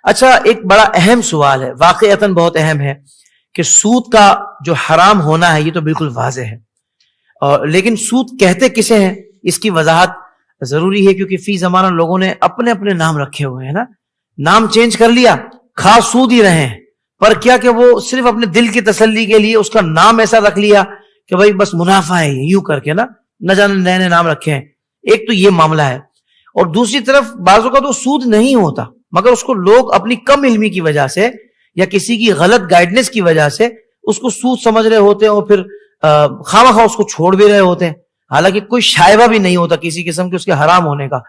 اچھا، ایک بڑا اہم سوال ہے، واقعتاً بہت اہم ہے، کہ سود کا جو حرام ہونا ہے یہ تو بالکل واضح ہے، اور لیکن سود کہتے کسے ہیں اس کی وضاحت ضروری ہے، کیونکہ فی زمانہ لوگوں نے اپنے اپنے نام رکھے ہوئے ہیں نا، نام چینج کر لیا، خاص سود ہی رہے ہیں، پر کیا کہ وہ صرف اپنے دل کی تسلی کے لیے اس کا نام ایسا رکھ لیا کہ بھائی بس منافع ہے، یوں کر کے نا، نہ جانے نئے نئے نام رکھے ہیں۔ ایک تو یہ معاملہ ہے، اور دوسری طرف بعضوں کا تو سود نہیں ہوتا، مگر اس کو لوگ اپنی کم علمی کی وجہ سے یا کسی کی غلط گائیڈنس کی وجہ سے اس کو سود سمجھ رہے ہوتے ہیں، اور پھر خواہ اس کو چھوڑ بھی رہے ہوتے ہیں، حالانکہ کوئی شائبہ بھی نہیں ہوتا کسی قسم کے اس کے حرام ہونے کا۔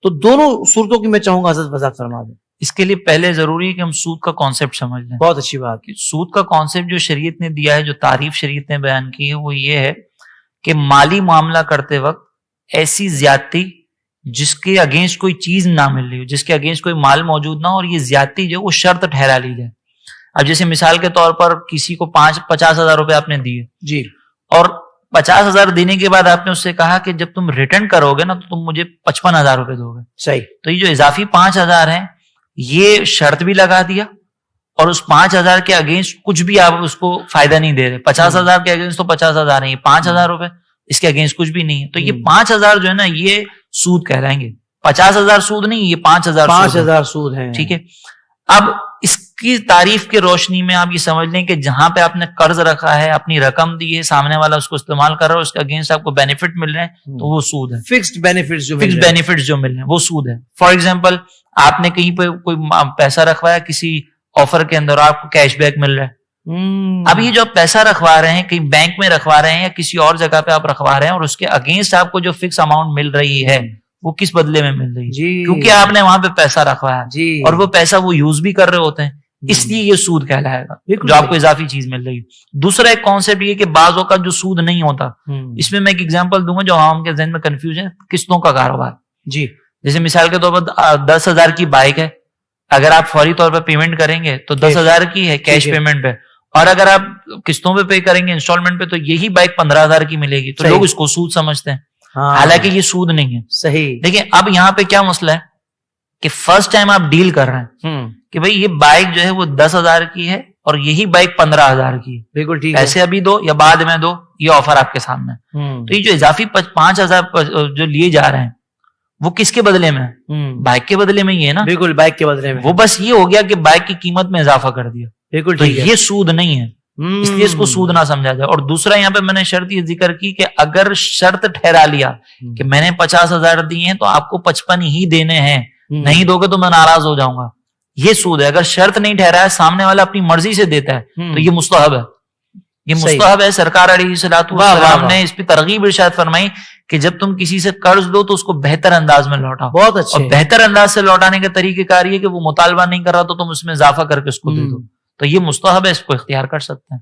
تو دونوں صورتوں کی میں چاہوں گا حضرت وضاحت فرما دیں۔ اس کے لیے پہلے ضروری ہے کہ ہم سود کا کانسیپٹ سمجھ لیں۔ بہت اچھی بات۔ سود کا کانسیپٹ جو شریعت نے دیا ہے، جو تعریف شریعت نے بیان کی ہے، وہ یہ ہے کہ مالی معاملہ کرتے وقت ایسی زیادتی جس کے اگینسٹ کوئی چیز نہ مل رہی ہو، جس کے اگینسٹ کوئی مال موجود نہ ہو، اور یہ زیادتی جو وہ شرط ٹھہرا لی جائے۔ اب جیسے مثال کے طور پر کسی کو 50,000 روپے آپ نے دیے جی، اور 50,000 دینے کے بعد آپ نے اس سے کہا کہ جب تم ریٹرن کرو گے نا تو تم مجھے 55,000 روپے دو گے۔ صحیح۔ تو یہ جو اضافی 5,000 ہیں یہ شرط بھی لگا دیا، اور اس 5,000 کے اگینسٹ کچھ بھی آپ اس کو فائدہ نہیں دے رہے۔ 50,000 کے اگینسٹ تو 50,000 ہیں، یہ 5,000 روپے اس کے اگینسٹ کچھ بھی نہیں ہے۔ تو یہ 5,000 جو ہے نا یہ سود کہلائیں گے۔ 50,000 سود نہیں، یہ 5,000 سود ہے۔ ٹھیک ہے۔ اب اس کی تعریف کے روشنی میں آپ یہ سمجھ لیں کہ جہاں پہ آپ نے قرض رکھا ہے، اپنی رقم دی ہے، سامنے والا اس کو استعمال کر رہا ہے، اس کے اگینسٹ آپ کو بینیفٹ مل رہے ہیں، تو وہ سود ہے۔ فکسڈ بینیفٹس جو مل رہے ہیں وہ سود ہے۔ فار ایگزامپل آپ نے کہیں پہ کوئی پیسہ رکھوایا کسی آفر کے اندر، آپ کو کیش بیک مل رہا ہے۔ اب یہ جو آپ پیسہ رکھوا رہے ہیں، کہیں بینک میں رکھوا رہے ہیں یا کسی اور جگہ پہ آپ رکھوا رہے ہیں، اور اس کے اگینسٹ آپ کو جو فکس اماؤنٹ مل رہی ہے وہ کس بدلے میں مل رہی ہے؟ جی، کیونکہ آپ نے وہاں پہ پیسہ رکھوایا جی، اور وہ پیسہ وہ یوز بھی کر رہے ہوتے ہیں، اس لیے یہ سود کہلائے گا، جو آپ کو اضافی چیز مل رہی ہے۔ دوسرا ایک کانسیپٹ یہ کہ بعض اوقات جو سود نہیں ہوتا، اس میں ایک ایگزامپل دوں گا جو عوام کے ذہن میں کنفیوژن ہے، قسطوں کا کاروبار۔ جی، جیسے مثال کے طور پر 10,000 کی بائک ہے، اگر آپ فوری طور پہ پیمنٹ کریں گے تو 10,000 کی ہے کیش پیمنٹ پہ، اور اگر آپ قسطوں پہ پے کریں گے انسٹالمنٹ پہ تو یہی بائک 15,000 کی ملے گی۔ تو لوگ اس کو سود سمجھتے ہیں، حالانکہ یہ سود نہیں ہے۔ صحیح۔ دیکھیں اب یہاں پہ کیا مسئلہ ہے کہ فرسٹ ٹائم آپ ڈیل کر رہے ہیں کہ بھئی یہ بائک جو ہے وہ 10,000 کی ہے اور یہی بائک 15,000 کی ہے، بالکل ٹھیک۔ پیسے ابھی دو یا بعد میں دو، یہ آفر آپ کے سامنے ہے۔ تو یہ جو اضافی 5,000 جو لیے جا رہے ہیں وہ کس کے بدلے میں ہے؟ بائک کے بدلے میں ہی ہے نا۔ بالکل، بائک کے بدلے میں۔ وہ بس یہ ہو گیا کہ بائک کی قیمت میں اضافہ کر دیا، بالکل تو ٹھیک ہے۔ یہ سود نہیں ہے، اس لیے اس کو سود نہ سمجھا جائے۔ اور دوسرا یہاں پہ میں نے شرط یہ ذکر کی کہ اگر شرط ٹھہرا لیا کہ میں نے 50,000 دیے ہیں تو آپ کو 55 ہی دینے ہیں، نہیں دو گے تو میں ناراض ہو جاؤں گا، یہ سود ہے۔ اگر شرط نہیں ٹھہرا ہے، سامنے والا اپنی مرضی سے دیتا ہے، تو یہ مستحب ہے، یہ مستحب ہے۔ سرکار علیہ الصلوۃ والسلام نے اس پہ ترغیب ارشاد فرمائی کہ جب تم کسی سے قرض دو تو اس کو بہتر انداز میں لوٹاؤ۔ بہت اچھا۔ اور بہتر انداز سے لوٹانے کا طریقہ کار یہ کہ وہ مطالبہ نہیں کر رہا تو تم اس میں اضافہ کر کے اس کو دے دو، تو یہ مستحب ہے، اس کو اختیار کر سکتے ہیں۔